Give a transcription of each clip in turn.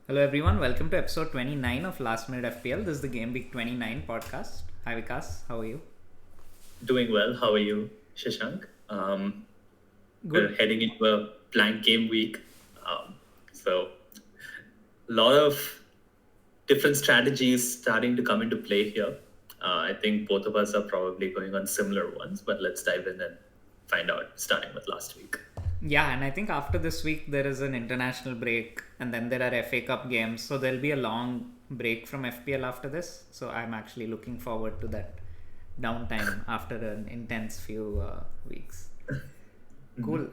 Hello everyone, welcome to episode 29 of Last Minute FPL. This is the Gameweek 29 podcast. Hi Vikas, how are you? Doing well. How are you, Shashank? We're Good. heading into a blank game week. So a lot of different strategies starting to come into play here. I think both of us are probably going on similar ones, but let's dive in and find out, starting with last week. Yeah, and I think after this week there is an international break and then there are FA Cup games. So there'll be a long break from FPL after this. So I'm actually looking forward to that downtime after an intense few weeks. Cool.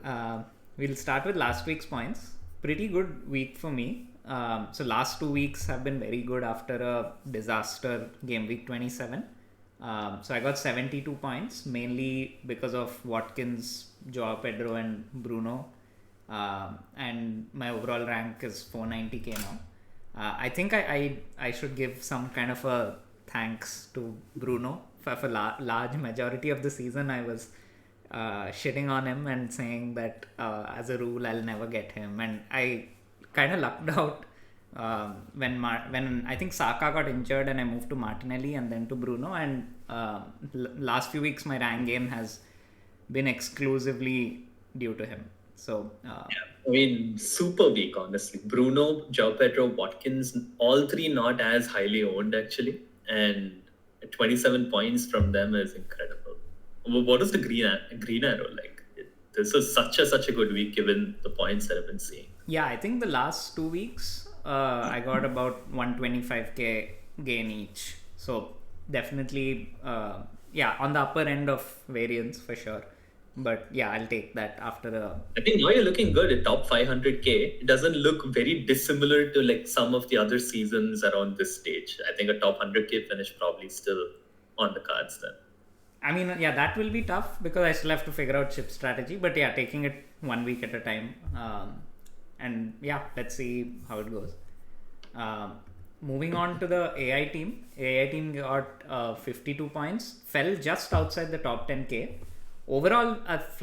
We'll start with last week's points. Pretty good week for me. So last 2 weeks have been very good after a disaster game week 27. So I got 72 points, mainly because of Watkins, Joao Pedro, and Bruno. And my overall rank is 490k now. I think I should give some kind of a thanks to Bruno for large majority of the season. I was shitting on him and saying that as a rule I'll never get him, and I kind of lucked out when I think Saka got injured and I moved to Martinelli and then to Bruno, and last few weeks my rank game has been exclusively due to him. So I mean, super weak, honestly. Bruno, Joao Pedro, Watkins, all three not as highly owned, actually. And 27 points from them is incredible. What is the green arrow like? This is such a good week given the points that I've been seeing. yeah, I think the last 2 weeks I got about 125k gain each. So definitely, yeah, on the upper end of variance for sure. But yeah, I'll take that after a. I think now you're looking good at top 500k. It doesn't look very dissimilar to like some of the other seasons around this stage. I think a top 100k finish probably still on the cards then. I mean, yeah, that will be tough because I still have to figure out chip strategy. But yeah, taking it 1 week at a time. And yeah, let's see how it goes. Um, Moving on to the AI team. AI team got 52 points, fell just outside the top 10k. Overall,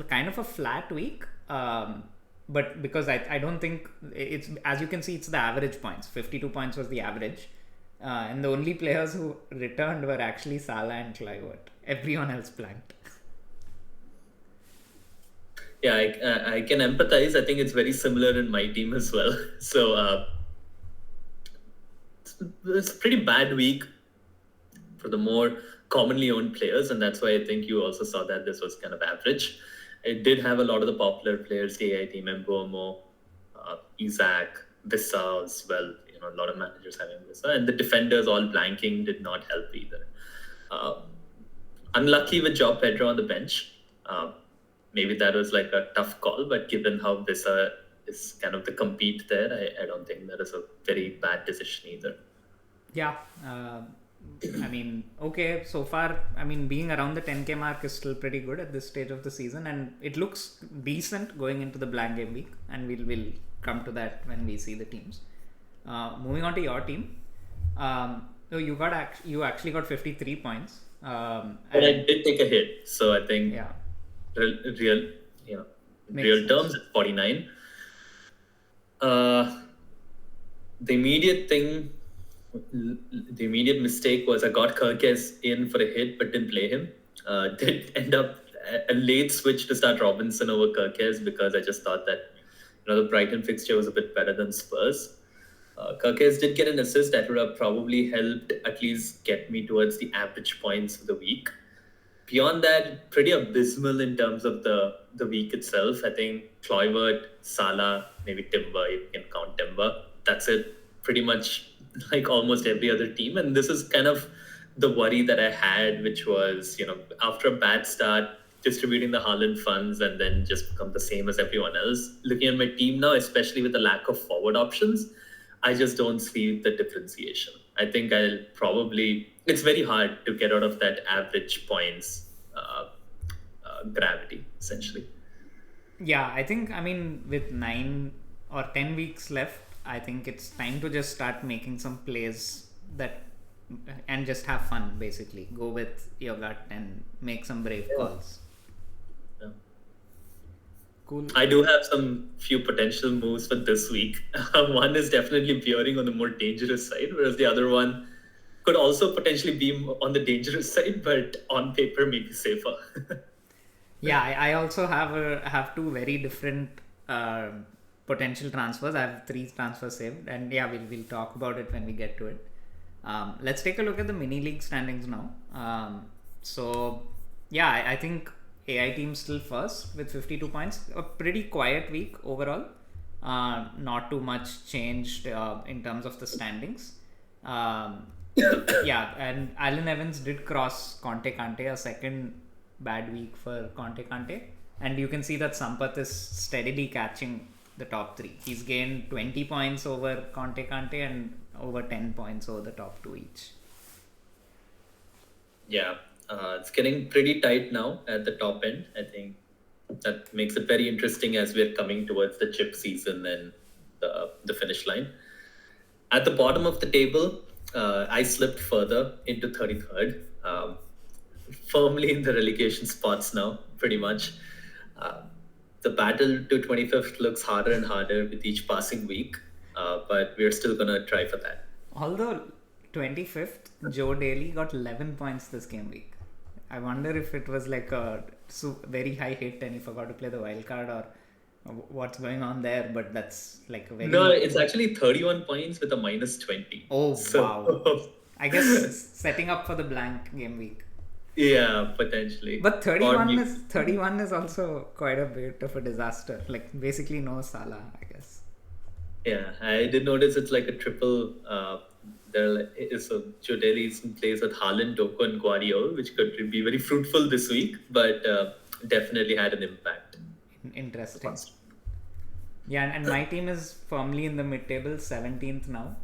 kind of a flat week. But because I don't think it's, as you can see, it's the average points. 52 points was the average. And the only players who returned were actually Salah and Kluivert. Everyone else blanked. Yeah, I can empathize. I think it's very similar in my team as well. So it's a pretty bad week for the more commonly owned players, and that's why I think you also saw that this was kind of average. It did have a lot of the popular players, the AI team, Mbomo, Isaac, Vissa as well. You know, a lot of managers having Vissa, and the defenders all blanking did not help either. Uh, Unlucky with Joao Pedro on the bench. Maybe that was like a tough call, but given how Vissa is kind of the compete there, I don't think that is a very bad decision either. Yeah. I mean, okay, so far, I mean, being around the 10k mark is still pretty good at this stage of the season, and it looks decent going into the blank game week, and we'll come to that when we see the teams. Moving on to your team, so you actually got 53 points, But I and did take a hit, so I think yeah, real, you know, makes real sense. terms, it's 49. Uh, the immediate thing, the immediate mistake was I got Kirkes in for a hit but didn't play him. Did end up a late switch to start Robinson over Kirkes because I just thought that the Brighton fixture was a bit better than Spurs. Kirkes did get an assist that would have probably helped at least get me towards the average points for the week. Beyond that, pretty abysmal in terms of the week itself. I think Kluivert, Salah, maybe Timber, if you can count Timber. That's it. Pretty much like almost every other team. And this is kind of the worry that I had, which was, after a bad start, distributing the Haaland funds and then just become the same as everyone else. Looking at my team now, especially with the lack of forward options, I just don't see the differentiation. I think I'll probably. It's very hard to get out of that average points gravity, essentially. Yeah, I think, I mean, with 9 or 10 weeks left, I think it's time to just start making some plays that and just have fun, basically. Go with your gut and make some brave Yeah. calls. Yeah. Cool. I do have some few potential moves for this week. One is definitely veering on the more dangerous side, whereas the other one could also potentially be on the dangerous side, but on paper maybe safer. Yeah, I also have two very different uh, potential transfers. I have three transfers saved, and yeah, we'll talk about it when we get to it. Let's take a look at the mini league standings now. So yeah, I think AI team still first with 52 points. A pretty quiet week overall. Not too much changed in terms of the standings. Um, yeah, and Alan Evans did cross Conte Kante, a second bad week for Conte Kante. And you can see that Sampath is steadily catching the top three. He's gained 20 points over Conte Kante and over 10 points over the top two each. Yeah, it's getting pretty tight now at the top end. I think that makes it very interesting as we're coming towards the chip season and the finish line. At the bottom of the table, I slipped further into 33rd, firmly in the relegation spots now, pretty much. Uh, the battle to 25th looks harder and harder with each passing week, but we're still going to try for that. Although 25th, Joe Daly got 11 points this game week. I wonder if it was like a very high hit and he forgot to play the wild card or what's going on there, but that's like a very... No, it's actually 31 points with a minus 20. Oh, so... wow. I guess setting up for the blank game week. Yeah, potentially. But 31 is also quite a bit of a disaster. Like basically no Salah, I guess. Yeah, I did notice it's like a triple. So Joe Daly plays with Haaland, Doku, and Guardiola, which could be very fruitful this week, but definitely had an impact. Interesting. Yeah, and my team is firmly in the mid-table, 17th now.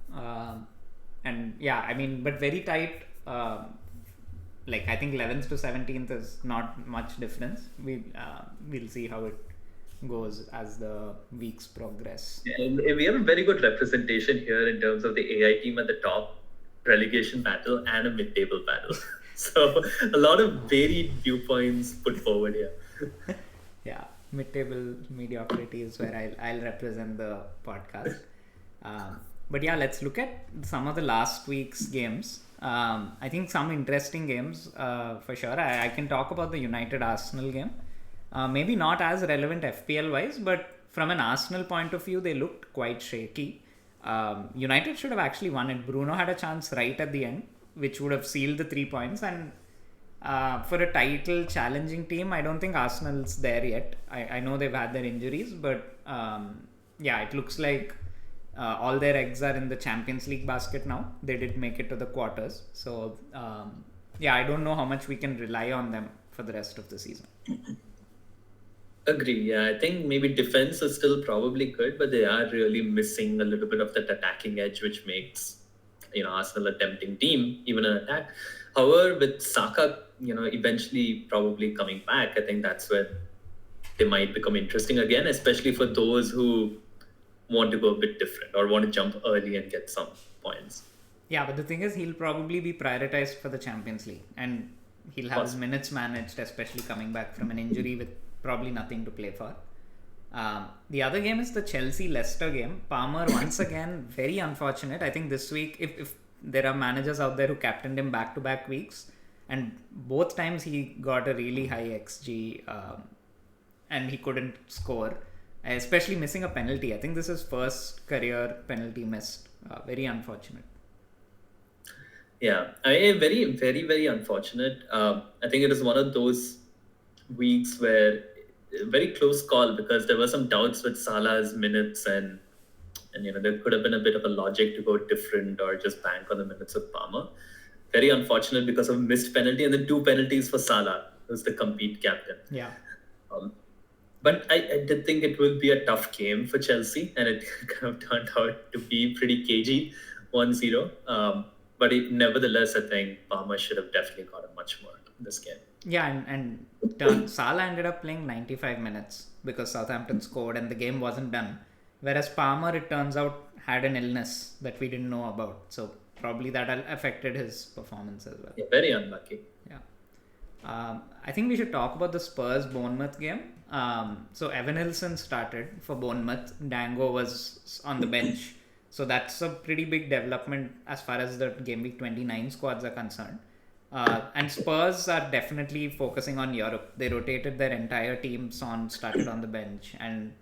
And yeah, I mean, but very tight. Like I think 11th to 17th is not much difference. We'll see how it goes as the weeks progress. And we have a very good representation here in terms of the AI team at the top, relegation battle, and a mid-table battle. So a lot of varied viewpoints put forward here. Yeah, mid-table mediocrity is where I'll represent the podcast. But yeah, let's look at some of the last week's games. I think some interesting games for sure. I can talk about the United Arsenal game. Maybe not as relevant FPL wise, but from an Arsenal point of view, they looked quite shaky. United should have actually won it. Bruno had a chance right at the end, which would have sealed the 3 points. And for a title challenging team, I don't think Arsenal's there yet. I know they've had their injuries, but yeah, it looks like all their eggs are in the Champions League basket now. They did make it to the quarters. So yeah, I don't know how much we can rely on them for the rest of the season. Agree. Yeah, I think maybe defense is still probably good, but they are really missing a little bit of that attacking edge, which makes Arsenal a tempting team, even an attack. However, with Saka, eventually probably coming back, I think that's when they might become interesting again, especially for those who want to go a bit different or want to jump early and get some points. Yeah, but the thing is, he'll probably be prioritized for the Champions League, and he'll have his minutes managed, especially coming back from an injury with probably nothing to play for. The other game is the Chelsea-Leicester game. Palmer, once again, very unfortunate. I think this week, if there are managers out there who captained him back-to-back weeks, and both times he got a really high XG and he couldn't score, especially missing a penalty. I think this is first career penalty missed. Very unfortunate. Yeah, very, very, very unfortunate. I think it is one of those weeks where very close call, because there were some doubts with Salah's minutes and there could have been a bit of a logic to go different or just bank on the minutes of Palmer. Very unfortunate because of missed penalty and then 2 penalties for Salah, who's the compete captain. Yeah. But I did think it will be a tough game for Chelsea, and it kind of turned out to be pretty cagey, 1-0. But nevertheless, I think Palmer should have definitely gotten much more in this game. Yeah, and Salah ended up playing 95 minutes because Southampton scored and the game wasn't done. Whereas Palmer, it turns out, had an illness that we didn't know about. So probably that affected his performance as well. Yeah, very unlucky. Yeah. I think we should talk about the Spurs Bournemouth game. So Evan Nilsson started for Bournemouth. Dango was on the bench. So that's a pretty big development as far as the Gameweek 29 squads are concerned. And Spurs are definitely focusing on Europe. They rotated their entire team. Son started on the bench. And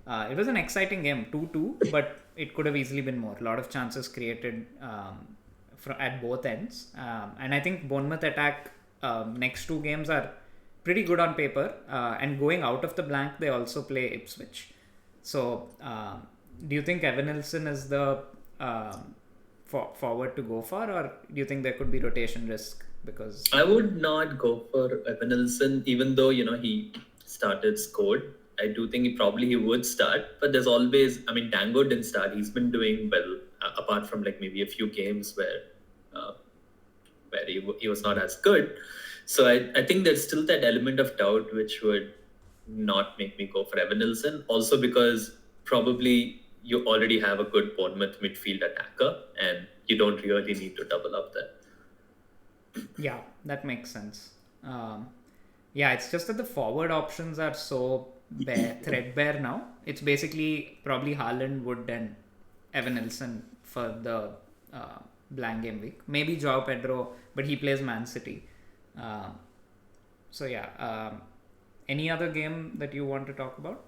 it was an exciting game, 2-2, but it could have easily been more. A lot of chances created at both ends. And I think Bournemouth attack next two games are pretty good on paper. And going out of the blank, they also play Ipswich. So do you think Evan Nilsson is the forward to go for, or do you think there could be rotation risk? Because I would not go for Evan Nilsson, even though he scored. I do think he would start, but there's always, Dango didn't start. He's been doing well, apart from like maybe a few games where he was not as good. So I think there's still that element of doubt which would not make me go for Evan Nilsson. Also because probably you already have a good Bournemouth midfield attacker and you don't really need to double up there. Yeah, that makes sense. Yeah, it's just that the forward options are so threadbare now. It's basically probably Haaland, Wood, and Evan Nilsson for the blank game week. Maybe Joao Pedro, but he plays Man City. So yeah, any other game that you want to talk about?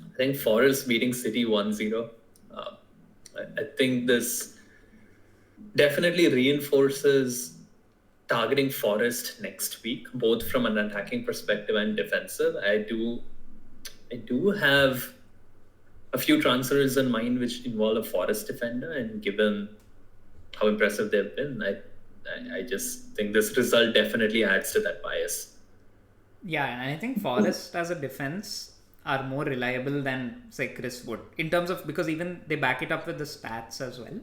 I think Forest beating City 1-0. I think this definitely reinforces targeting Forest next week, both from an attacking perspective and defensive. I do have a few transfers in mind which involve a Forest defender, and given how impressive they've been, I just think this result definitely adds to that bias. Yeah, and I think Forest as a defense are more reliable than say Chris Wood in terms of, because even they back it up with the stats as well.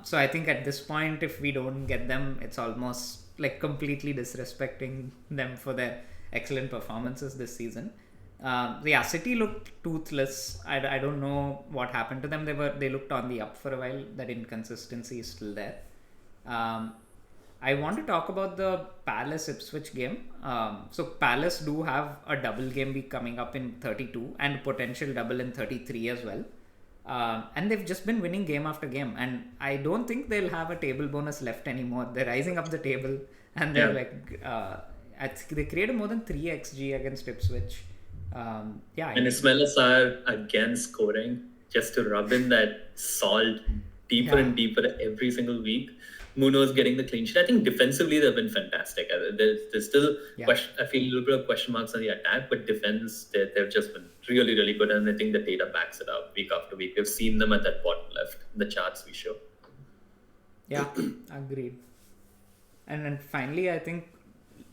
So I think at this point, if we don't get them, it's almost like completely disrespecting them for their excellent performances this season. Yeah, City looked toothless. I don't know what happened to them. They looked on the up for a while. That inconsistency is still there. I want to talk about the Palace Ipswich game. So Palace do have a double game week coming up in 32 and potential double in 33 as well. And they've just been winning game after game, and I don't think they'll have a table bonus left anymore. They're rising up the table, and they're they created more than 3 xg against Ipswich. And Ismail Assar again scoring, just to rub in that salt deeper and deeper every single week. Munoz getting the clean sheet. I think defensively they've been fantastic. There's still I feel a little bit of question marks on the attack, but defense they've just been really, really good, and I think the data backs it up week after week. We've seen them at that bottom left, the charts we show. Yeah, agreed. And then finally, I think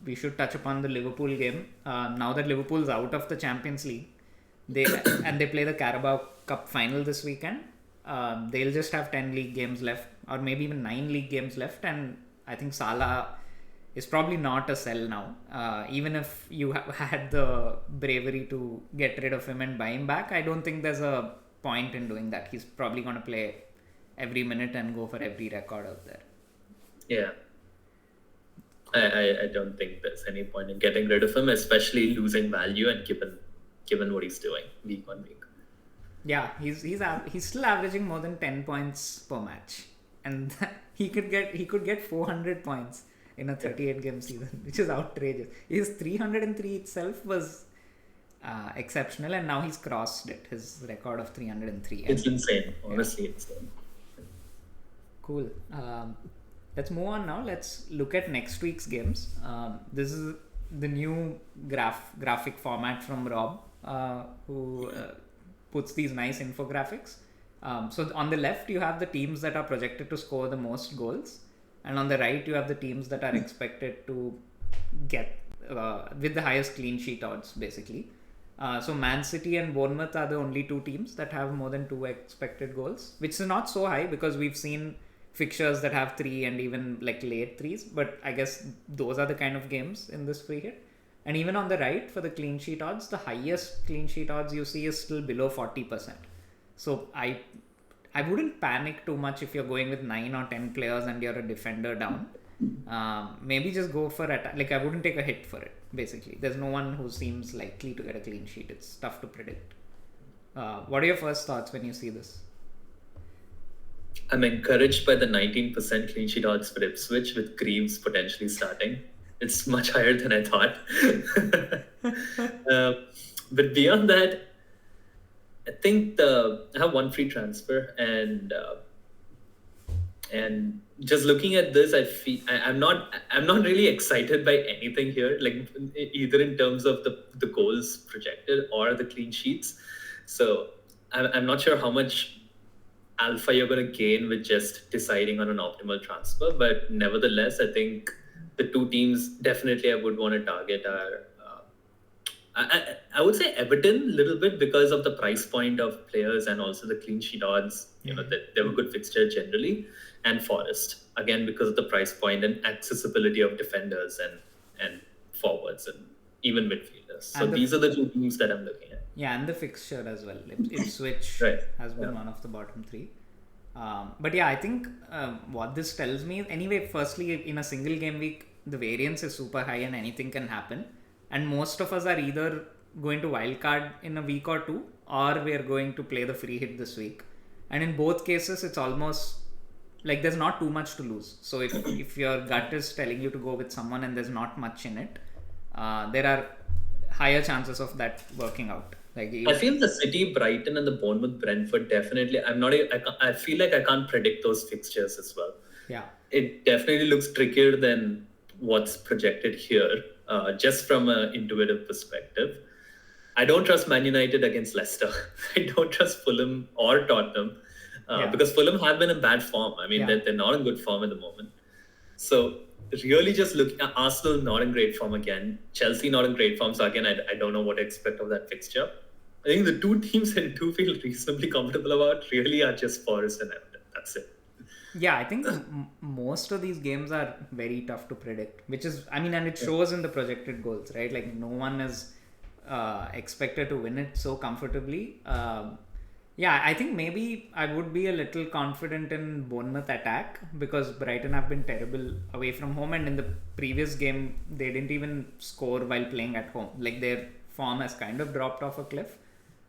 we should touch upon the Liverpool game. Now that Liverpool's out of the Champions League, they play the Carabao Cup final this weekend. They'll just have 10 league games left, or maybe even 9 league games left, and I think Salah is probably not a sell now. Even if you had the bravery to get rid of him and buy him back, I don't think there's a point in doing that. He's probably going to play every minute and go for every record out there. Yeah. I don't think there's any point in getting rid of him, especially losing value and given what he's doing week on week. Yeah, he's still averaging more than 10 points per match, and he could get 400 points in a 38 game season, which is outrageous. His 303 itself was exceptional, and now he's crossed it, his record of 303. It's insane, honestly. Insane. Cool. Let's move on now. Let's look at next week's games. This is the new graphic format from Rob, who puts these nice infographics. So on the left, you have the teams that are projected to score the most goals, and on the right, you have the teams that are expected to get with the highest clean sheet odds, basically. So Man City and Bournemouth are the only two teams that have more than 2 expected goals, which is not so high because we've seen fixtures that have 3 and even like late 3s, but I guess those are the kind of games in this free hit. And even on the right, for the clean sheet odds, the highest clean sheet odds you see is still below 40%. So I wouldn't panic too much if you're going with 9 or 10 players and you're a defender down. Maybe just go for attack. Like, I wouldn't take a hit for it, basically. There's no one who seems likely to get a clean sheet. It's tough to predict. What are your first thoughts when you see this? I'm encouraged by the 19% clean sheet odds for Ipswich with Greaves potentially starting. It's much higher than I thought. But beyond that, I think I have one free transfer, and just looking at this, I'm not really excited by anything here, like either in terms of the goals projected or the clean sheets. So I'm not sure how much alpha you're going to gain with just deciding on an optimal transfer, but nevertheless, I think the two teams definitely I would want to target are I would say Everton a little bit because of the price point of players and also the clean sheet odds. You know, that they were good fixture generally, and Forest again because of the price point and accessibility of defenders and forwards and even midfielders. So these are the two teams that I'm looking at. Yeah, and the fixture as well. Ipswich Right. has been one of the bottom three. But yeah, I think what this tells me, anyway, firstly, in a single game week, the variance is super high and anything can happen. And most of us are either going to wildcard in a week or two, or we are going to play the free hit this week. And in both cases, it's almost like there's not too much to lose. So if your gut is telling you to go with someone and there's not much in it, there are higher chances of that working out. Like I feel the City, Brighton, and the Bournemouth, Brentford definitely. I feel like I can't predict those fixtures as well. Yeah, it definitely looks trickier than what's projected here, just from an intuitive perspective. I don't trust Man United against Leicester. I don't trust Fulham or Tottenham because Fulham have been in bad form. I mean, they're not in good form at the moment. So really just look at Arsenal not in great form again. Chelsea not in great form. So again, I don't know what to expect of that fixture. I think the two teams I do feel reasonably comfortable about really are just Forest and Everton. That's it. Yeah, I think most of these games are very tough to predict, which is, I mean, and it shows in the projected goals, right? Like no one is expected to win it so comfortably. Yeah, I think maybe I would be a little confident in Bournemouth attack because Brighton have been terrible away from home, and in the previous game they didn't even score while playing at home. Like their form has kind of dropped off a cliff.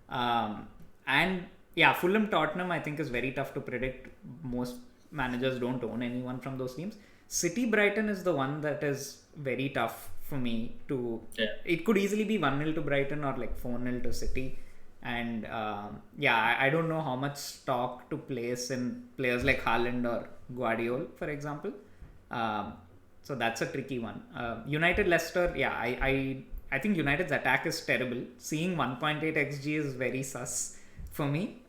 And yeah, Fulham Tottenham I think is very tough to predict. Most managers don't own anyone from those teams. City Brighton is the one that is very tough for me to. Yeah. It could easily be 1-0 to Brighton or like 4-0 to City. And I don't know how much stock to place in players like Haaland or Guardiola, for example. So that's a tricky one. United Leicester, yeah, I think United's attack is terrible. Seeing 1.8 XG is very sus for me.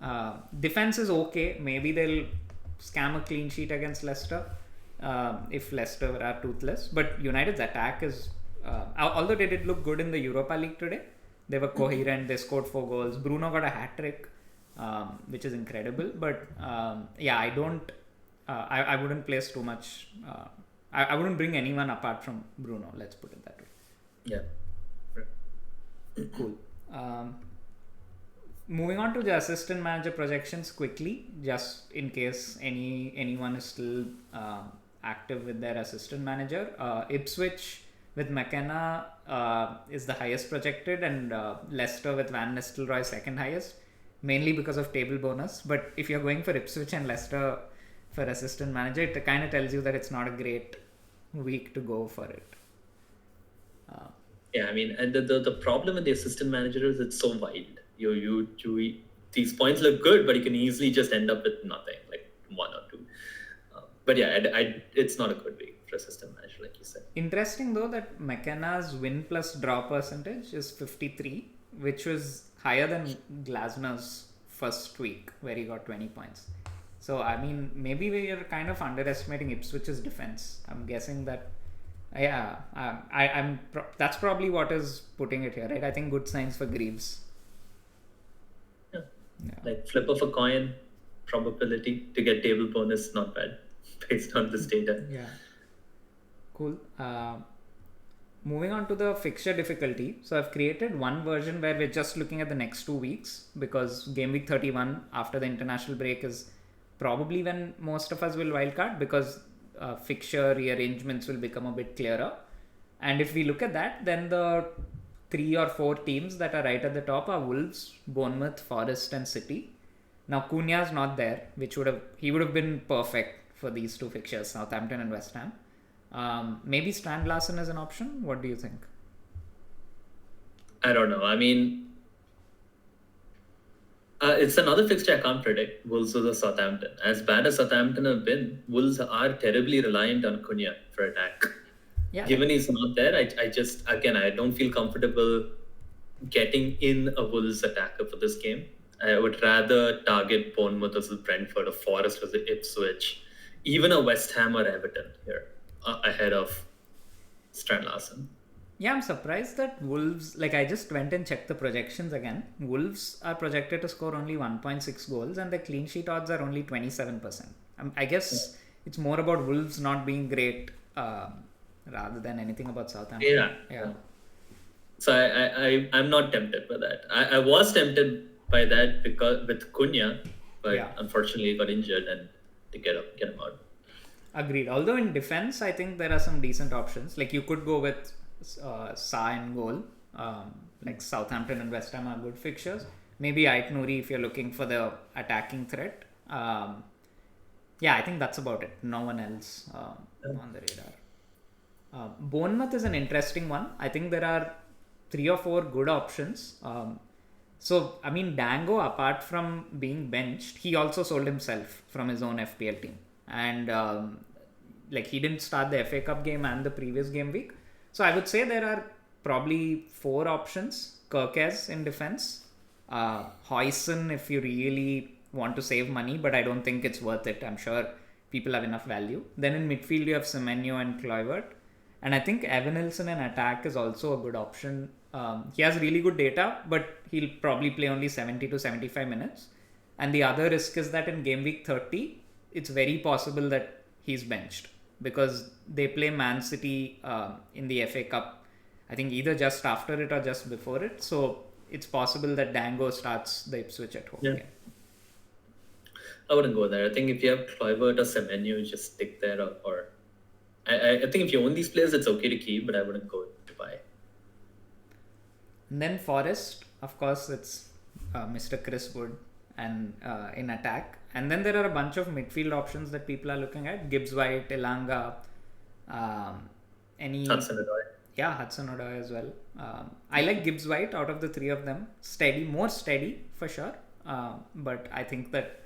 Defense is okay. Maybe they'll scam a clean sheet against Leicester if Leicester are toothless. But United's attack is, although they did look good in the Europa League today, they were coherent. They scored 4 goals. Bruno got a hat trick, which is incredible. But yeah, I don't. I wouldn't place too much. I wouldn't bring anyone apart from Bruno. Let's put it that way. Yeah. Cool. Moving on to the assistant manager projections quickly, just in case anyone is still active with their assistant manager. Ipswich with McKenna is the highest projected, and Leicester with Van Nistelrooy second highest, mainly because of table bonus. But if you're going for Ipswich and Leicester for assistant manager, it kind of tells you that it's not a great week to go for it. Yeah, I mean, and the problem with the assistant manager is it's so wide. You these points look good, but you can easily just end up with nothing, like 1 or 2. But yeah, it's not a good week for assistant manager, like you said. Interesting though that McKenna's win plus draw percentage is 53, which was higher than Glasner's first week where he got 20 points. So I mean, maybe we are kind of underestimating Ipswich's defense. I'm guessing that. Yeah, that's probably what is putting it here, right? I think good signs for Greaves. Yeah. Like flip of a coin, probability to get table bonus, not bad, based on this data. Yeah. Cool. Moving on to the fixture difficulty. So I've created one version where we're just looking at the next 2 weeks because game week 31 after the international break is probably when most of us will wildcard because fixture rearrangements will become a bit clearer. And if we look at that, then the 3 or 4 teams that are right at the top are Wolves, Bournemouth, Forest, and City. Now Cunha's not there, which he would have been perfect for these 2 fixtures, Southampton and West Ham. Maybe Strand Larsen is an option. What do you think? I don't know. I mean, it's another fixture I can't predict. Wolves versus Southampton. As bad as Southampton have been, Wolves are terribly reliant on Cunha for attack. Yeah. Given he's not there, I don't feel comfortable getting in a Wolves attacker for this game. I would rather target Bournemouth versus Brentford or Forest versus Ipswich, even a West Ham or Everton here ahead of Strand Larsen. Yeah, I'm surprised that Wolves, I just went and checked the projections again. Wolves are projected to score only 1.6 goals and the clean sheet odds are only 27%. I guess it's more about Wolves not being great rather than anything about Southampton. Yeah. So I'm not tempted by that. I was tempted by that because with Cunha, but unfortunately he got injured and to get him out. Agreed. Although in defense, I think there are some decent options. You could go with Sa in goal. Southampton and West Ham are good fixtures. Maybe Ait Nouri if you're looking for the attacking threat. I think that's about it. No one else on the radar. Bournemouth is an interesting one. I think there are 3 or 4 good options. Dango, apart from being benched, he also sold himself from his own FPL team. And he didn't start the FA Cup game and the previous game week. So I would say there are probably 4 options. Kirkes in defense. Huijsen if you really want to save money, but I don't think it's worth it. I'm sure people have enough value. Then in midfield you have Semenyo and Kluivert. And I think Evanilson in attack is also a good option. He has really good data, but he'll probably play only 70 to 75 minutes. And the other risk is that in game week 30, it's very possible that he's benched because they play Man City in the FA Cup, I think either just after it or just before it. So it's possible that Dango starts the Ipswich at home. Yeah. I wouldn't go there. I think if you have Kluivert or Semenyo, just stick there. Or I think if you own these players, it's okay to keep, but I wouldn't go to buy. And then Forest, of course, it's Mr. Chris Wood and in attack. And then there are a bunch of midfield options that people are looking at. Gibbs White, Elanga, Hudson-Odoi. Yeah, Hudson-Odoi as well. I like Gibbs White out of the 3 of them. More steady for sure. But I think that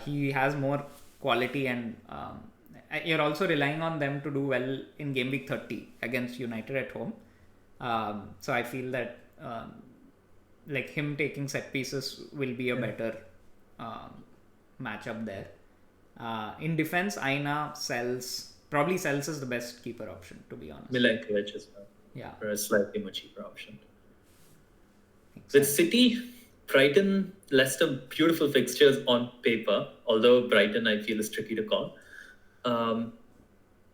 he has more quality and you're also relying on them to do well in game week 30 against United at home. So I feel that him taking set pieces will be a better matchup there. In defense, Aina, Sells. Probably Sells is the best keeper option, to be honest. Milenkovic as well. Yeah. For a slightly more cheaper option. Exactly. With City, Brighton, Leicester, beautiful fixtures on paper. Although Brighton, I feel, is tricky to call.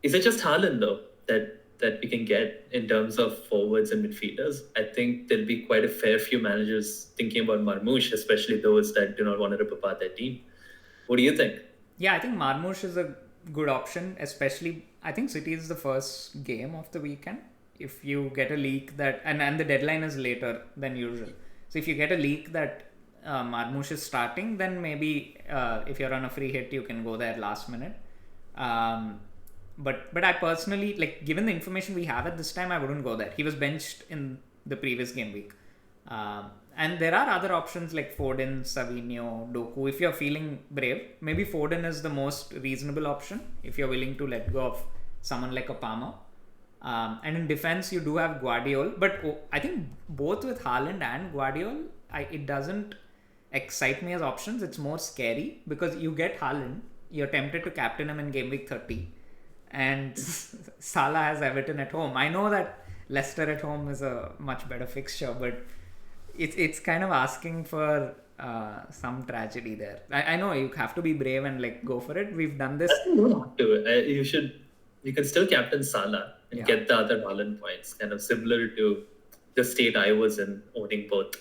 Is it just Haaland, though, that we can get in terms of forwards and midfielders? I think there'll be quite a fair few managers thinking about Marmoush, especially those that do not want to rip apart their team. What do you think? Yeah, I think Marmoush is a good option, especially I think City is the first game of the weekend. If you get a leak that, and the deadline is later than usual. So if you get a leak that Marmoush is starting, then maybe if you're on a free hit, you can go there last minute. But I personally, given the information we have at this time, I wouldn't go there. He was benched in the previous game week. And there are other options like Foden, Savinho, Doku. If you're feeling brave, maybe Foden is the most reasonable option if you're willing to let go of someone like a Palmer. And in defense, you do have Guardiol. But I think both with Haaland and Guardiol, it doesn't excite me as options. It's more scary because you get Haaland, you're tempted to captain him in game week 30. And Salah has Everton at home. I know that Leicester at home is a much better fixture, but it's kind of asking for some tragedy there. I know you have to be brave and go for it. We've done this. You don't have to. You can still captain Salah and get the other Haaland points, kind of similar to the state I was in owning both.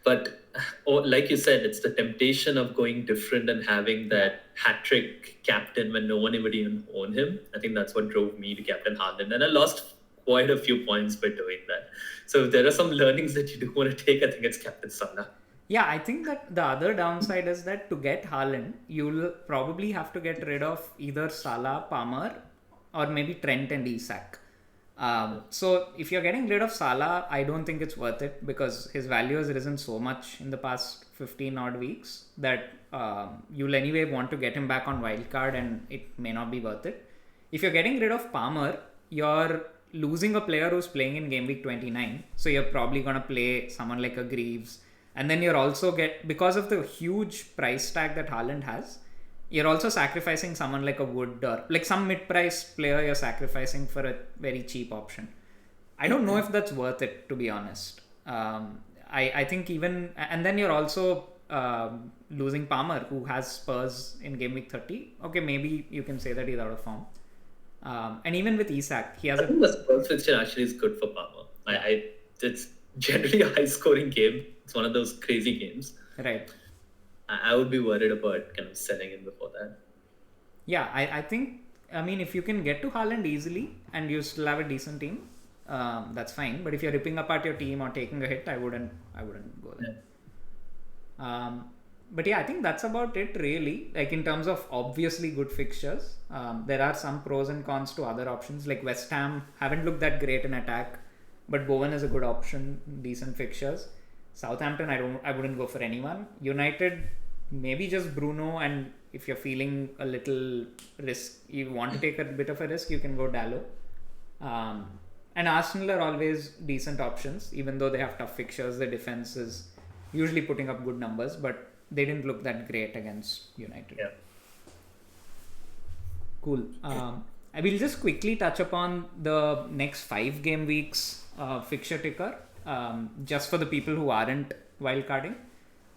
But or like you said, it's the temptation of going different and having that hat trick captain when no one would even own him. I think that's what drove me to captain Haaland, and I lost quite a few points by doing that. So if there are some learnings that you do want to take, I think it's captain Salah. Yeah, I think that the other downside is that to get Haaland, you'll probably have to get rid of either Salah, Palmer, or maybe Trent and Isak. So if you're getting rid of Salah, I don't think it's worth it because his value has risen so much in the past 15 odd weeks that you'll anyway want to get him back on wildcard and it may not be worth it. If you're getting rid of Palmer, you're losing a player who's playing in game week 29. So you're probably going to play someone like a Greaves. And then you're also because of the huge price tag that Haaland has, you're also sacrificing someone like a Wood or like some mid-price player you're sacrificing for a very cheap option. I don't know if that's worth it, to be honest. I think even, and then you're also losing Palmer, who has Spurs in game week 30. Okay, maybe you can say that he's out of form. And even with Isak, he has I think the Spurs fixture actually is good for Palmer. It's generally a high-scoring game. It's one of those crazy games. Right. I would be worried about kind of selling in before that. Yeah, I think, I mean, if you can get to Haaland easily and you still have a decent team, that's fine. But if you're ripping apart your team or taking a hit, I wouldn't go there. Yeah. But yeah, I think that's about it really. Like in terms of obviously good fixtures, there are some pros and cons to other options. Like West Ham haven't looked that great in attack, but Bowen is a good option, decent fixtures. Southampton, I wouldn't go for anyone. United, maybe just Bruno, and if you're feeling a little risk, you want to take a bit of a risk, you can go Dallo. And Arsenal are always decent options, even though they have tough fixtures. The defense is usually putting up good numbers, but they didn't look that great against United. Yeah. Cool. I will just quickly touch upon the next 5 game weeks fixture ticker, just for the people who aren't wildcarding.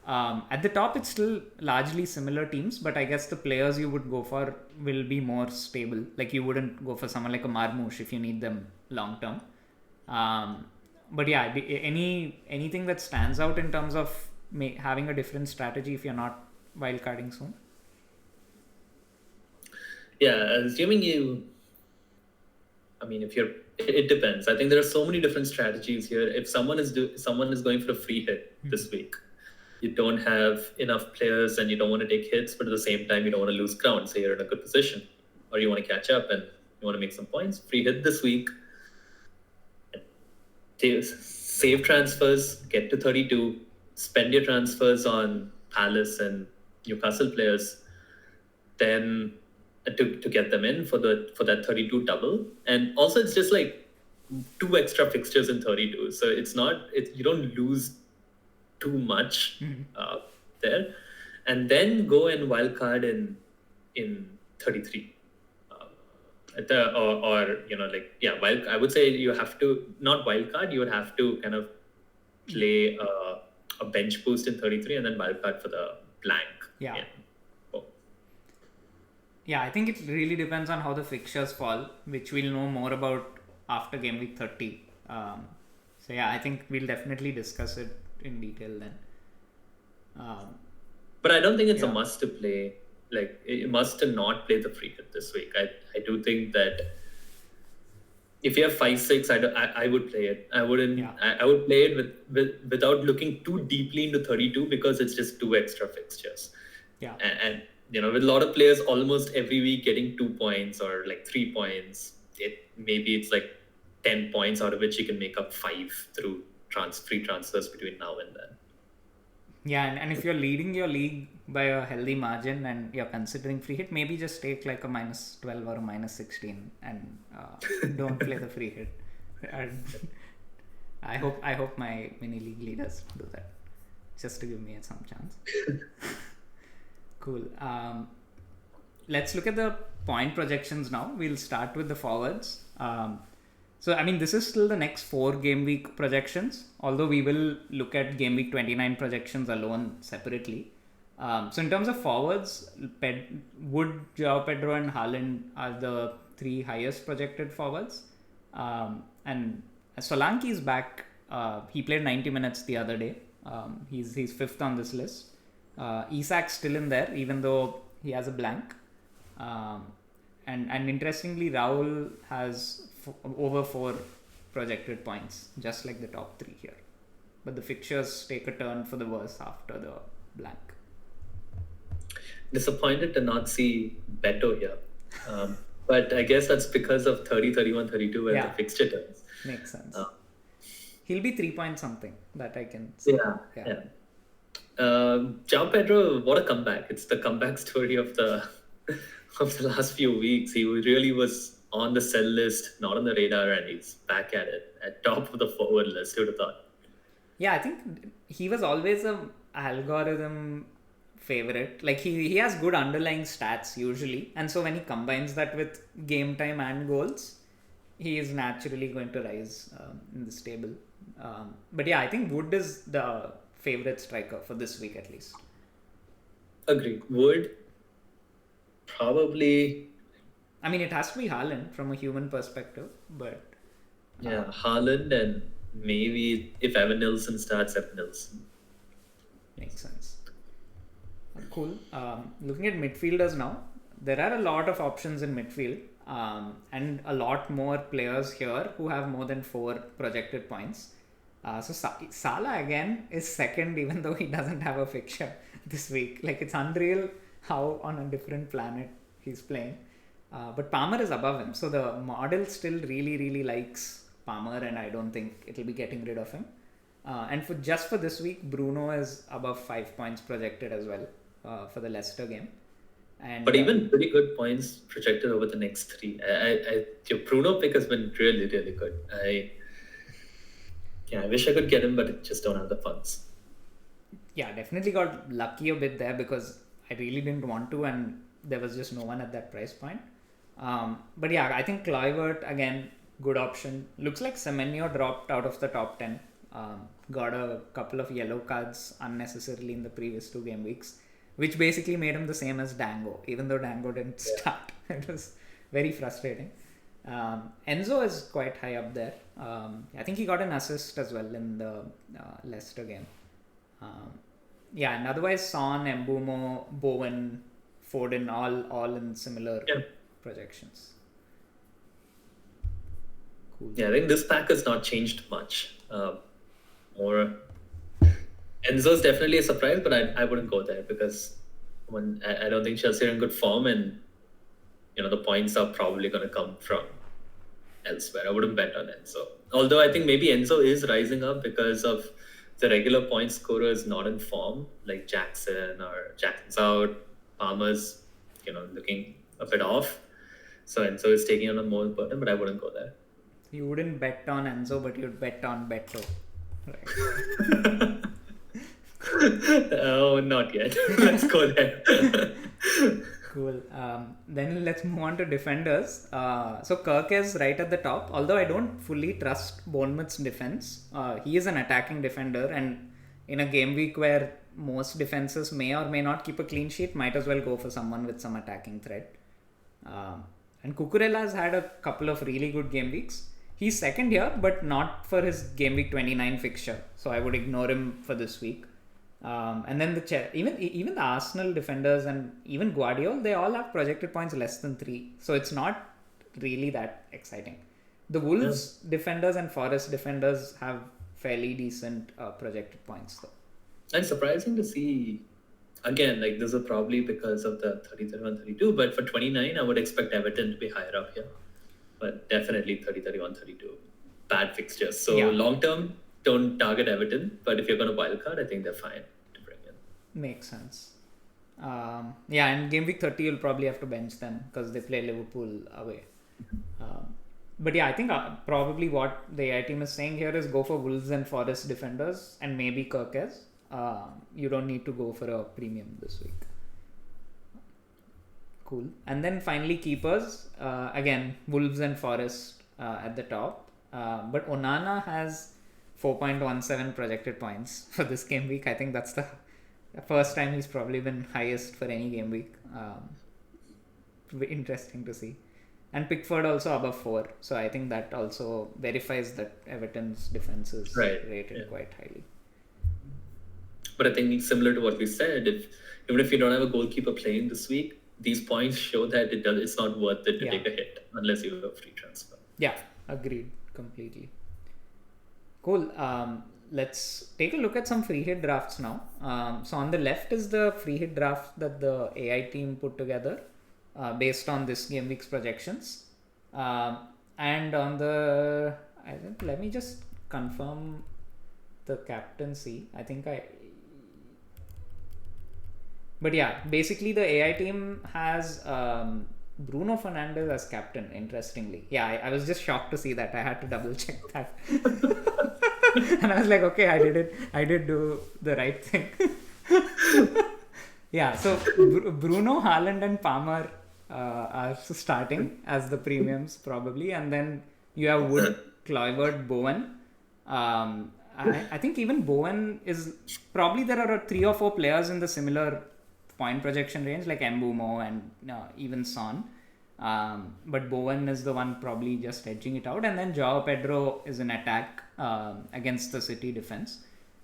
At the top, it's still largely similar teams, but I guess the players you would go for will be more stable. Like you wouldn't go for someone like a Marmoush if you need them long term. But yeah, anything that stands out in terms of having a different strategy if you're not wildcarding soon? Yeah, assuming it depends. I think there are so many different strategies here. If someone is going for a free hit this week, you don't have enough players and you don't want to take hits, but at the same time you don't want to lose ground. So you're in a good position, or you want to catch up and you want to make some points. Free hit this week. Save transfers, get to 32, spend your transfers on Palace and Newcastle players, then to get them in for that 32 double. And also it's just like 2 extra fixtures in 32, so you don't lose too much there. And then go and wildcard in 33. I would say you have to not wildcard. You would have to kind of play a bench boost in 33 and then wildcard for the blank. Yeah. Yeah, I think it really depends on how the fixtures fall, which we'll know more about after game week 30. So yeah, I think we'll definitely discuss it in detail then. But I don't think it's a must to play. Like, it must to not play the free hit this week. I do think that if you have 5-6, I would play it. I wouldn't. Yeah. I would play it without looking too deeply into 32 because it's just 2 extra fixtures. Yeah. And with a lot of players almost every week getting 2 points or like 3 points, maybe it's like 10 points out of which you can make up 5 through free transfers between now and then. Yeah, and if you're leading your league by a healthy margin and you're considering free hit, maybe just take like a -12 or a -16 and don't play the free hit. I hope my mini league leaders do that, just to give me some chance. Cool. Let's look at the point projections now. We'll start with the forwards. So, I mean, this is still the next 4 game week projections, although we will look at game week 29 projections alone separately. So, in terms of forwards, Wood, Joao Pedro and Haaland are the 3 highest projected forwards. And Solanke is back. He played 90 minutes the other day. He's fifth on this list. Isak's still in there, even though he has a blank. And interestingly, Rahul has over 4 projected points, just like the top 3 here. But the fixtures take a turn for the worse after the blank. Disappointed to not see Beto here. But I guess that's because of 30, 31, 32 where the fixture turns. Makes sense. He'll be 3 point something, that I can say. Yeah. João Pedro, what a comeback. It's the comeback story of the last few weeks. He really was on the sell list, not on the radar, and he's back at it, at top of the forward list. Who would have thought? Yeah, I think he was always a algorithm favorite. Like he has good underlying stats usually, and so when he combines that with game time and goals, he is naturally going to rise in this table. But yeah, I think Wood is the favorite striker for this week at least. Agreed. Wood, probably. I mean, it has to be Haaland from a human perspective, but yeah, Haaland, and maybe if Evan Nilsson starts, Evan Nilsson. Makes sense. Cool. Looking at midfielders now, there are a lot of options in midfield, and a lot more players here who have more than 4 projected points. So Salah again is second, even though he doesn't have a fixture this week. Like, it's unreal how on a different planet he's playing. But Palmer is above him, so the model still really likes Palmer, and I don't think it'll be getting rid of him. And for this week, Bruno is above 5 points projected as well for the Leicester game. But even pretty good points projected over the next 3. Your Bruno pick has been really good. I wish I could get him, but I just don't have the funds. Yeah, definitely got lucky a bit there because I really didn't want to, and there was just no one at that price point. But yeah, I think Kluivert, again, good option. Looks like Semenyo dropped out of the top 10. Got a couple of yellow cards unnecessarily in the previous 2 game weeks, which basically made him the same as Dango, even though Dango didn't start. It was very frustrating. Enzo is quite high up there. I think he got an assist as well in the Leicester game. And otherwise Son, Mbumo, Bowen, Foden, all in similar projections. Cool. Yeah, I think this pack has not changed much. More Enzo's definitely a surprise, but I wouldn't go there because I don't think Chelsea are in good form, and the points are probably going to come from elsewhere. I wouldn't bet on Enzo. Although I think maybe Enzo is rising up because of the regular point scorers not in form, like Jackson's out, Palmer's looking a bit off. So Enzo is taking on a more burden, but I wouldn't go there. You wouldn't bet on Enzo, but you'd bet on Beto. Right. Oh, not yet. Let's go there. Cool. Then let's move on to defenders. So Kirk is right at the top, although I don't fully trust Bournemouth's defense. He is an attacking defender, and in a game week where most defenses may or may not keep a clean sheet, might as well go for someone with some attacking threat. And Cucurella has had a couple of really good game weeks. He's second here, but not for his game week 29 fixture, so I would ignore him for this week. And then even the Arsenal defenders and even Guardiola, they all have projected points less than 3, so it's not really that exciting. The Wolves defenders and Forest defenders have fairly decent projected points though. And surprising to see, again, like this is probably because of the 30, 31, 32, but for 29 I would expect Everton to be higher up here, but definitely 30, 31, 32 bad fixtures. So long term, don't target Everton, but if you're going to wildcard, I think they're fine to bring in. Makes sense. And game week 30 you'll probably have to bench them because they play Liverpool away. But yeah, I think probably what the AI team is saying here is go for Wolves and Forest defenders and maybe Kirkes. You don't need to go for a premium this week. Cool. And then finally keepers. Again, Wolves and Forest at the top. But Onana has 4.17 projected points for this game week. I think that's the first time he's probably been highest for any game week. Interesting to see. And Pickford also above 4. So I think that also verifies that Everton's defense is rated quite highly. But I think similar to what we said, even if you don't have a goalkeeper playing this week, these points show that it's not worth it to take a hit unless you have a free transfer. Yeah, agreed completely. Cool. Let's take a look at some free hit drafts now. So on the left is the free hit draft that the AI team put together based on this game week's projections. And on the, let me just confirm the captaincy. But yeah, basically the AI team has Bruno Fernandes as captain, interestingly. Yeah, I was just shocked to see that. I had to double check that. And I was like, okay, I did do the right thing. Yeah, so Bruno, Haaland and Palmer are starting as the premiums probably. And then you have Wood, Kluivert, Bowen. I think even Bowen is probably, there are 3 or 4 players in the similar point projection range like Mbumo and even Son. But Bowen is the one probably just edging it out. And then Joao Pedro is an attack against the City defense.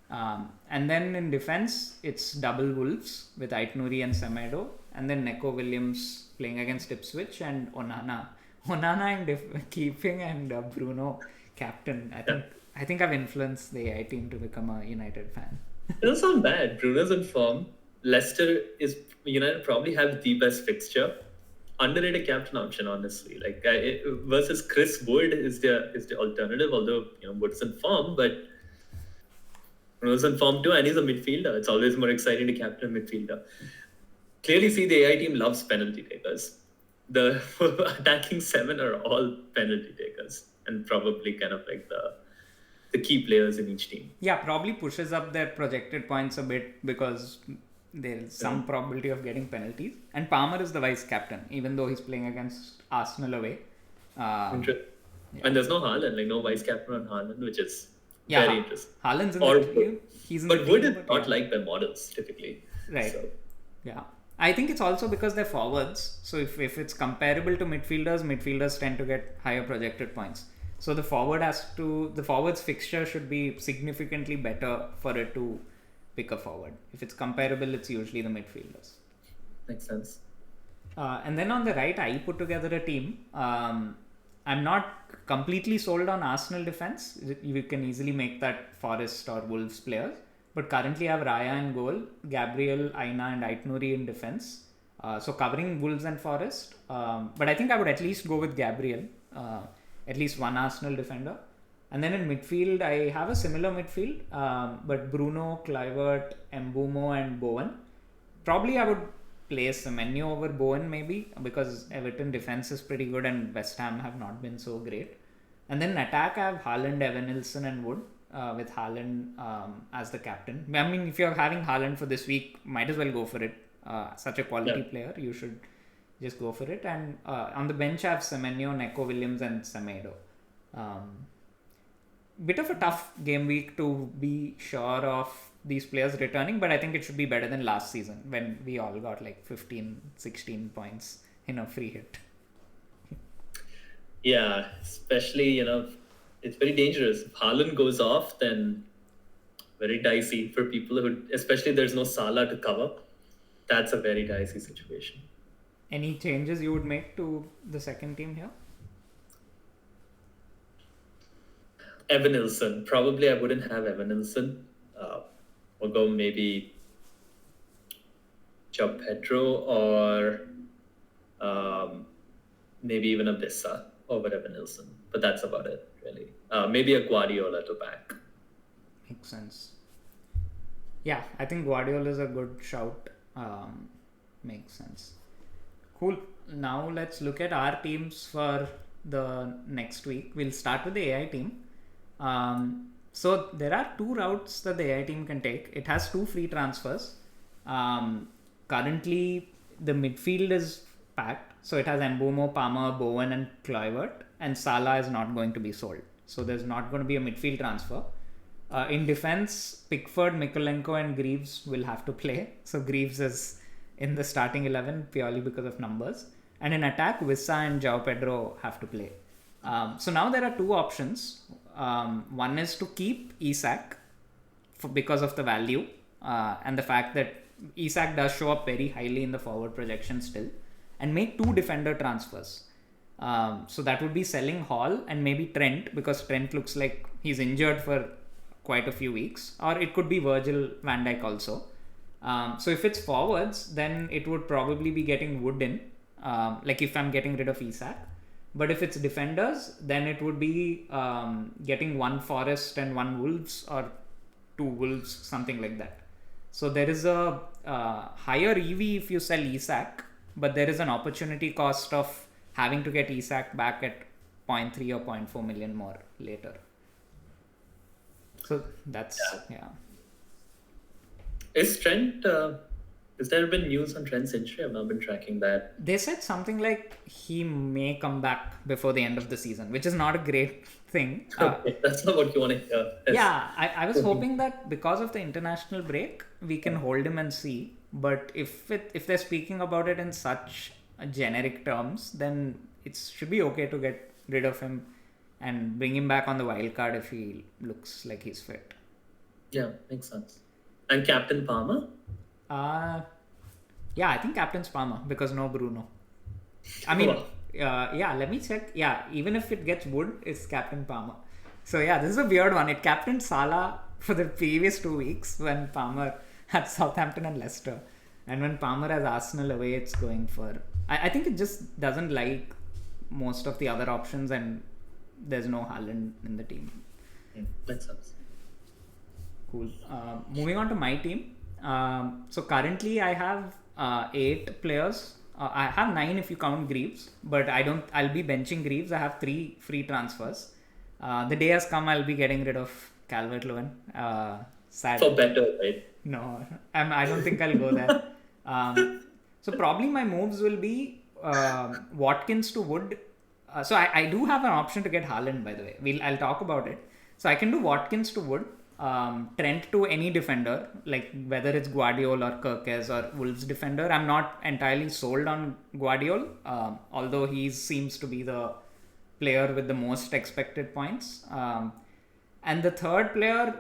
And then in defense, it's double Wolves with Aitnouri and Semedo. And then Neco Williams playing against Ipswich and Onana. Onana in keeping and Bruno captain. I think I've influenced the AI team to become a United fan. It doesn't sound bad. Bruno's in form. Leicester is United probably have the best fixture. Underrated captain option, honestly. Like versus Chris Wood is the alternative. Although Wood's in form, but Bruno's in form too, and he's a midfielder. It's always more exciting to captain a midfielder. Clearly, see the AI team loves penalty takers. The attacking 7 are all penalty takers, and probably kind of like the key players in each team. Yeah, probably pushes up their projected points a bit because there's some probability of getting penalties. And Palmer is the vice captain, even though he's playing against Arsenal away. And there's no Haaland, like no vice captain on Haaland, which is very interesting. Haaland's in the team. He's in but the Wood team, is not liked by models typically. Right. So. Yeah. I think it's also because they're forwards. So if it's comparable to midfielders tend to get higher projected points. So the forward's fixture should be significantly better for it to pick a forward. If it's comparable, it's usually the midfielders. Makes sense. And then on the right, I put together a team. I'm not completely sold on Arsenal defense. You can easily make that Forest or Wolves players. But currently I have Raya in goal, Gabriel, Aina and Aitnouri in defense. So covering Wolves and Forest. But I think I would at least go with Gabriel. At least one Arsenal defender. And then in midfield, I have a similar midfield. But Bruno, Kluivert, Mbumo and Bowen. Probably I would place Semenyo over Bowen maybe. Because Everton defense is pretty good and West Ham have not been so great. And then in attack, I have Haaland, Evanilson and Wood. With Haaland as the captain. I mean, if you're having Haaland for this week, might as well go for it. Such a quality player, you should just go for it. And on the bench, I have Semenyo, Neco Williams and Semedo. Bit of a tough game week to be sure of these players returning, but I think it should be better than last season when we all got like 15, 16 points in a free hit. Yeah, especially, it's very dangerous. If Haaland goes off, then very dicey for people who, especially there's no Salah to cover. That's a very dicey situation. Any changes you would make to the second team here? Evanilson. Probably I wouldn't have Evanilson. We'll go maybe Joao Pedro or maybe even a Vissa over Evanilson. But that's about it, really. Maybe a Guardiola to back. Makes sense. Yeah, I think Guardiola is a good shout. Makes sense. Cool. Now let's look at our teams for the next week. We'll start with the AI team. So there are 2 routes that the AI team can take. It has 2 free transfers. Currently, the midfield is packed. So it has Mbumo, Palmer, Bowen and Kluivert. And Salah is not going to be sold. So there's not going to be a midfield transfer. In defense, Pickford, Mikolenko and Greaves will have to play. So Greaves is in the starting 11 purely because of numbers. And in attack, Vissa and Joao Pedro have to play. So now there are 2 options. One is to keep Isak because of the value. and the fact that Isak does show up very highly in the forward projection still, and make 2 defender transfers. So that would be selling Hall and maybe Trent, because Trent looks like he's injured for quite a few weeks, or it could be Virgil van Dijk also. So if it's forwards, then it would probably be getting Wood in, like if I'm getting rid of Isak. But if it's defenders, then it would be getting 1 Forest and 1 Wolves, or 2 Wolves, something like that. So there is a higher EV if you sell Isak, but there is an opportunity cost of having to get Isak back at 0.3 or 0.4 million more later. So that's, yeah. Is Trent, has there been news on Trent's injury? I've not been tracking that. They said something like he may come back before the end of the season, which is not a great thing. Okay, that's not what you want to hear. Yeah, I was hoping that because of the international break, we can hold him and see. But if they're speaking about it in such generic terms, then it should be okay to get rid of him and bring him back on the wild card if he looks like he's fit. Yeah, makes sense. And Captain Palmer? Yeah, I think Captain's Palmer, because no Bruno. I mean, yeah, let me check. Yeah, even if it gets Wood, it's Captain Palmer. So yeah, this is a weird one. It captained Salah for the previous 2 weeks when Palmer had Southampton and Leicester. And when Palmer has Arsenal away, it's going for... I think it just doesn't like most of the other options, and there's no Haaland in the team. Makes sense. Cool. Moving on to my team. So currently I have 8 players. I have 9 if you count Greaves, but I'll be benching Greaves. I have 3 free transfers. The day has come, I'll be getting rid of Calvert-Lewin. Sad. For better, right? No, I don't think I'll go there. So probably my moves will be Watkins to Wood. So I do have an option to get Haaland, by the way. I'll talk about it. So I can do Watkins to Wood, Trent to any defender, like whether it's Guardiola or Kirkes or Wolves defender. I'm not entirely sold on Guardiola, although he seems to be the player with the most expected points. And the third player,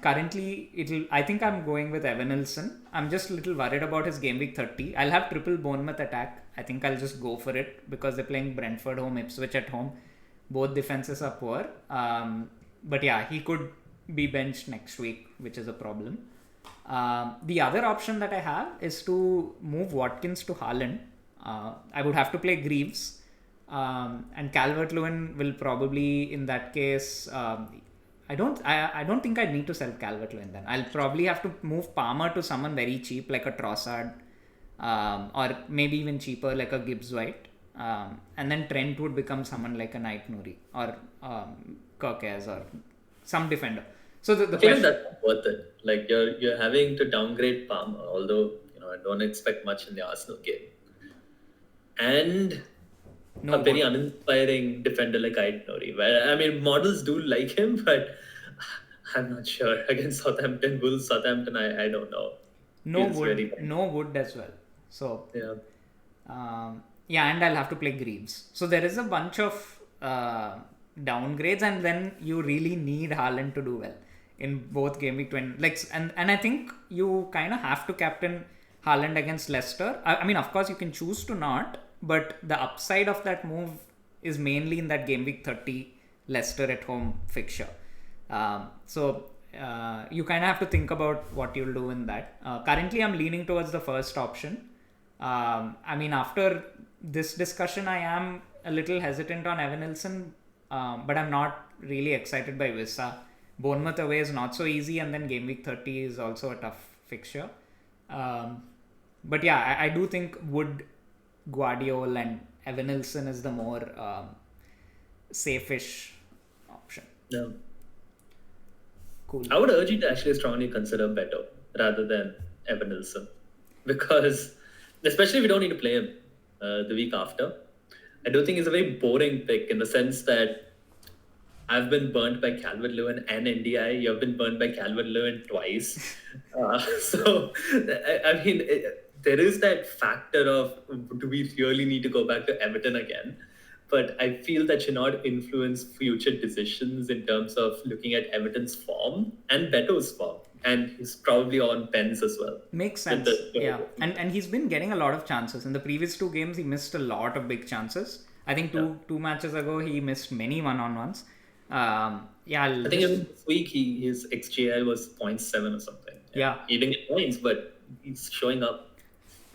currently, I think I'm going with Evanilson. I'm just a little worried about his game week 30. I'll have triple Bournemouth attack. I think I'll just go for it because they're playing Brentford home, Ipswich at home. Both defenses are poor. But yeah, he could be benched next week, which is a problem. The other option that I have is to move Watkins to Haaland. I would have to play Greaves. And Calvert-Lewin will probably, in that case... I don't think I need to sell Calvert-Lewin then. I'll probably have to move Palmer to someone very cheap like a Trossard, or maybe even cheaper like a Gibbs-White. And then Trent would become someone like a Knight Nouri or Kirkes or some defender. So the question... that's not worth it. Like you're having to downgrade Palmer, although I don't expect much in the Arsenal game. And a very uninspiring defender like Knight Nouri. Where I mean, models do like him, but I'm not sure against Southampton. Wolves, Southampton, I don't know. No Wood as well. So yeah. And I'll have to play Greaves. So there is a bunch of downgrades, and then you really need Haaland to do well in both game week 20. And I think you kind of have to captain Haaland against Leicester. I mean, of course, you can choose to not, but the upside of that move is mainly in that game week 30 Leicester at home fixture. So you kind of have to think about what you'll do in that. Currently, I'm leaning towards the first option. I mean, after this discussion, I am a little hesitant on Evanilson, but I'm not really excited by Wissa. Bournemouth away is not so easy, and then game week 30 is also a tough fixture. But yeah, I do think Wood, Guardiola and Evanilson is the more safe-ish option. Yeah. Cool. I would urge you to actually strongly consider Beto rather than Evanilson, because especially if you don't need to play him the week after, I do think it's a very boring pick in the sense that I've been burnt by Calvert-Lewin and NDI. You've been burnt by Calvert-Lewin twice. So, I mean, there is that factor of, do we really need to go back to Everton again? but I feel that should not influence future decisions in terms of looking at Everton's form and Beto's form. And he's probably on pens as well. Makes sense. Yeah. And he's been getting a lot of chances. In the previous 2 games, he missed a lot of big chances. I think two matches ago, he missed many one-on-ones. Yeah. I think even this week, his XGI was 0.7 or something. Yeah. He didn't get points, but he's showing up.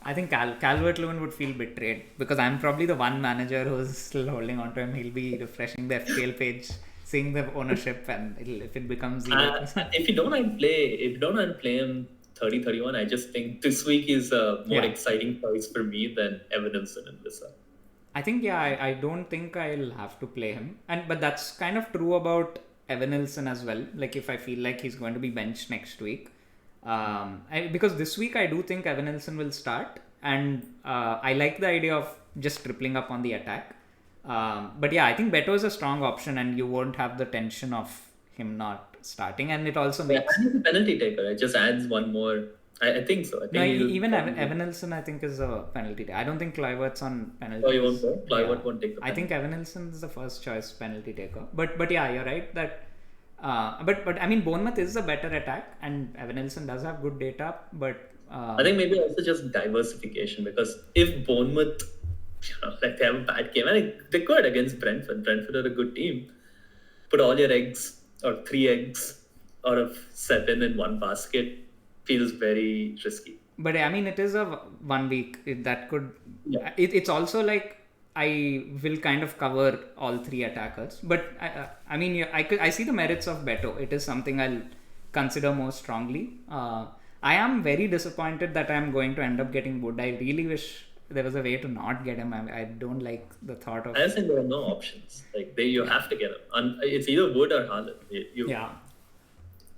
I think Calvert-Lewin would feel betrayed because I'm probably the one manager who's still holding on to him. He'll be refreshing the FPL page, seeing the ownership, and if it becomes 0%. If you don't want to play him 30-31, I just think this week is a more exciting choice for me than Evanilson and Vissa. I think I don't think I'll have to play him, but that's kind of true about Evanilson as well. Like if I feel like he's going to be benched next week. Because this week I do think Evanilson will start, and I like the idea of just tripling up on the attack. But yeah, I think Beto is a strong option, and you won't have the tension of him not starting, and it also makes. He's a penalty taker. It just adds one more. I think so. I think even Evanilson, I think, is a penalty taker. I don't think Kluivert's on penalty. Oh, you won't go? Kluivert won't take the penalty. I think Evanilson is the first choice penalty taker. But yeah, you're right that. But I mean, Bournemouth is a better attack, and Evanilson does have good data. But I think maybe also just diversification, because if Bournemouth, like they have a bad game, I think they could against Brentford. Brentford are a good team. Put all your eggs or 3 eggs out of 7 in one basket feels very risky. But I mean, it is a 1 week that could. Yeah. It's also like I will kind of cover all 3 attackers. But I mean, I see the merits of Beto. It is something I'll consider more strongly. I am very disappointed that I'm going to end up getting Wood. I really wish there was a way to not get him. I don't like the thought of. I think there are no options. Like you have to get him. It's either Wood or Haaland. Yeah.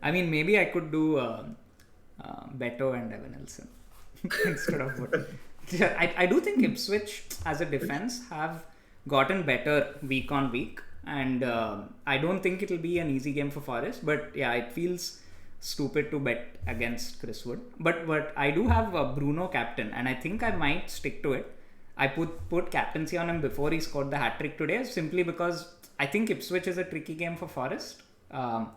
I mean, maybe I could do Beto and Evanilson instead of Wood. I do think Ipswich as a defense have gotten better week on week, and I don't think it'll be an easy game for Forest. But yeah, it feels stupid to bet against Chris Wood. But I do have Bruno captain, and I think I might stick to it. I put captaincy on him before he scored the hat-trick today, simply because I think Ipswich is a tricky game for Forest. I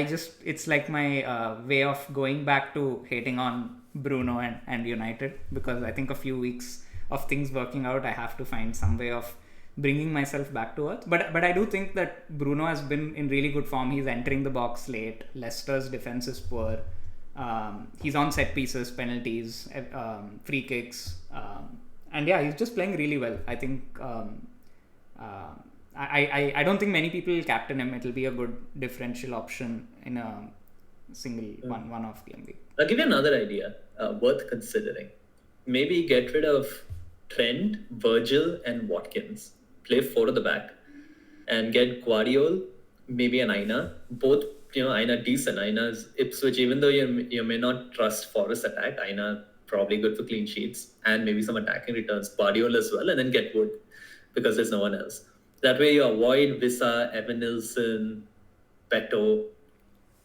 just, it's like my way of going back to hating on Bruno and United, because I think a few weeks of things working out, I have to find some way of bringing myself back to earth. But I do think that Bruno has been in really good form. He's entering the box late. Leicester's defense is poor. He's on set pieces, penalties, free kicks, and yeah, he's just playing really well. I think I don't think many people will captain him. It'll be a good differential option in a single one-off game week. I'll give you another idea worth considering. Maybe get rid of Trent, Virgil, and Watkins. Play 4 at the back, and get Guardiola, maybe an Aina. Both, Aina decent. Aina's Ipswich, even though you may not trust Forest attack, Aina probably good for clean sheets and maybe some attacking returns. Guardiola as well, and then get Wood because there's no one else. That way you avoid Vissa, Evanilson, Beto,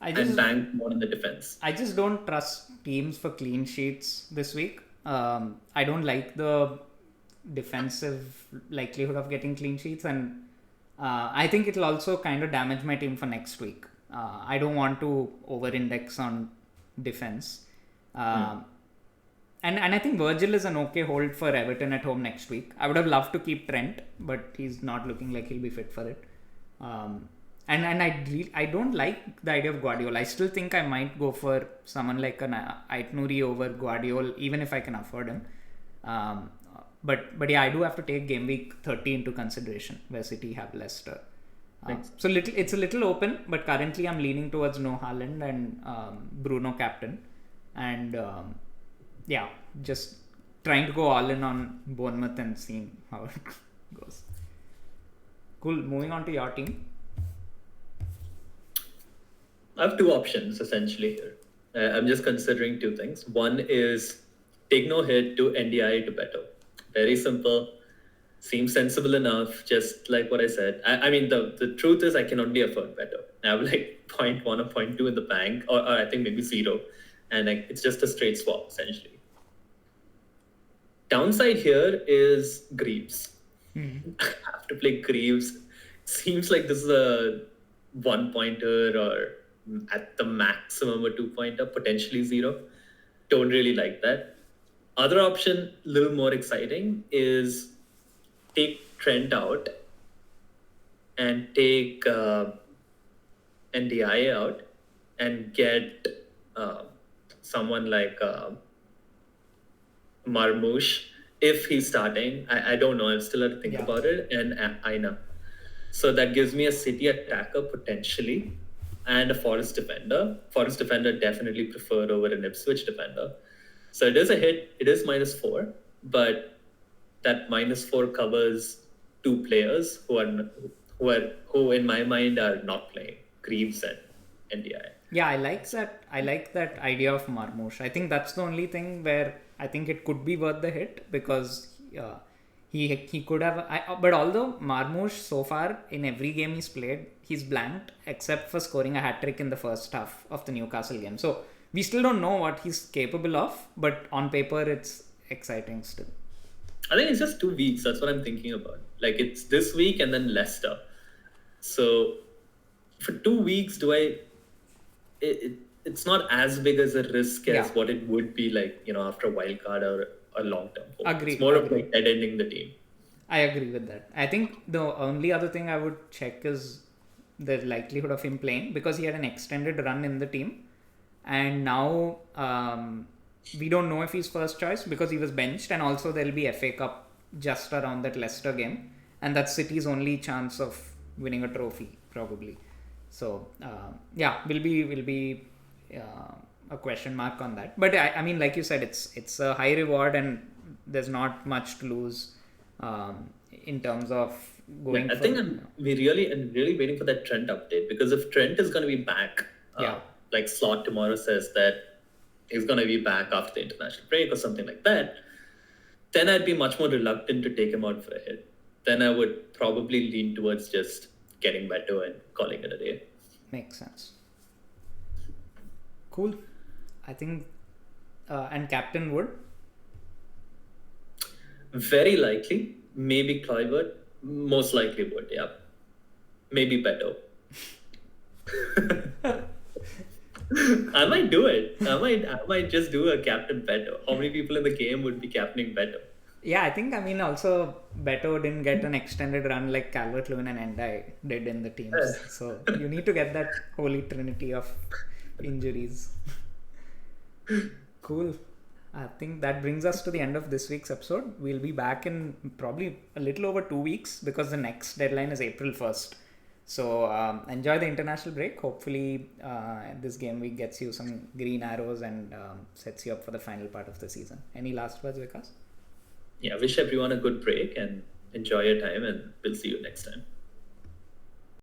and bank more in the defense. I just don't trust teams for clean sheets this week. I don't like the defensive likelihood of getting clean sheets, and I think it'll also kind of damage my team for next week. I don't want to over-index on defense. And I think Virgil is an okay hold for Everton at home next week. I would have loved to keep Trent, but he's not looking like he'll be fit for it. And I don't like the idea of Guardiola. I still think I might go for someone like an Aitnouri over Guardiola, even if I can afford him. But yeah, I do have to take game week 30 into consideration, where City have Leicester. So it's a little open, but currently I'm leaning towards no Haaland and Bruno captain, and just trying to go all in on Bournemouth and seeing how it goes. Cool. Moving on to your team. I have 2 options essentially here. I'm just considering 2 things. One is take no hit to NDI to Beto. Very simple. Seems sensible enough, just like what I said. I mean, the truth is I can only afford Beto. I have like 0.1 or 0.2 in the bank, or I think maybe 0. And it's just a straight swap, essentially. Downside here is Greaves. I have to play Greaves. Seems like this is a 1-pointer or at the maximum a 2-pointer, potentially 0. Don't really like that. Other option, a little more exciting, is take Trent out and take NDI out and get someone like Marmoush if he's starting. I don't know. I'm still have to think about it. And Aina. So that gives me a City attacker potentially and a Forest defender. Forest defender definitely preferred over an Ipswich defender. So it is a hit. It is -4, but that -4 covers 2 players who in my mind are not playing, Greaves and NDI. Yeah, I like that. I like that idea of Marmoush. I think that's the only thing where I think it could be worth the hit because he could have. But although Marmoush so far in every game he's played, he's blanked except for scoring a hat trick in the first half of the Newcastle game. So we still don't know what he's capable of, but on paper it's exciting still. I think it's just 2 weeks. That's what I'm thinking about. Like it's this week and then Leicester. So for 2 weeks, it's not as big as a risk as what it would be like, after a wild card or a long term. Agree. It's more of like dead ending the team. I agree with that. I think the only other thing I would check is the likelihood of him playing because he had an extended run in the team. And now we don't know if he's first choice because he was benched, and also there'll be FA Cup just around that Leicester game, and that's City's only chance of winning a trophy probably. So will be a question mark on that. But I mean, like you said, it's a high reward and there's not much to lose in terms of going. Yeah, I think I'm really waiting for that Trent update because if Trent is going to be back, like Slot tomorrow says that he's going to be back after the international break or something like that, then I'd be much more reluctant to take him out for a hit. Then I would probably lean towards just getting better and calling it a day. Makes sense. Cool. I think, and Captain Wood? Very likely. Maybe Kluivert. Most likely Wood, yeah. Maybe Beto. I might do it. I might just do a Captain Beto. How many people in the game would be captaining Beto? Yeah, I think, also Beto didn't get an extended run like Calvert-Lewin and Endai did in the teams. So you need to get that holy trinity of injuries. Cool. I think that brings us to the end of this week's episode. We'll be back in probably a little over 2 weeks because the next deadline is April 1st. So enjoy the international break. Hopefully this game week gets you some green arrows and sets you up for the final part of the season. Any last words, Vikas? Yeah, wish everyone a good break and enjoy your time, and we'll see you next time.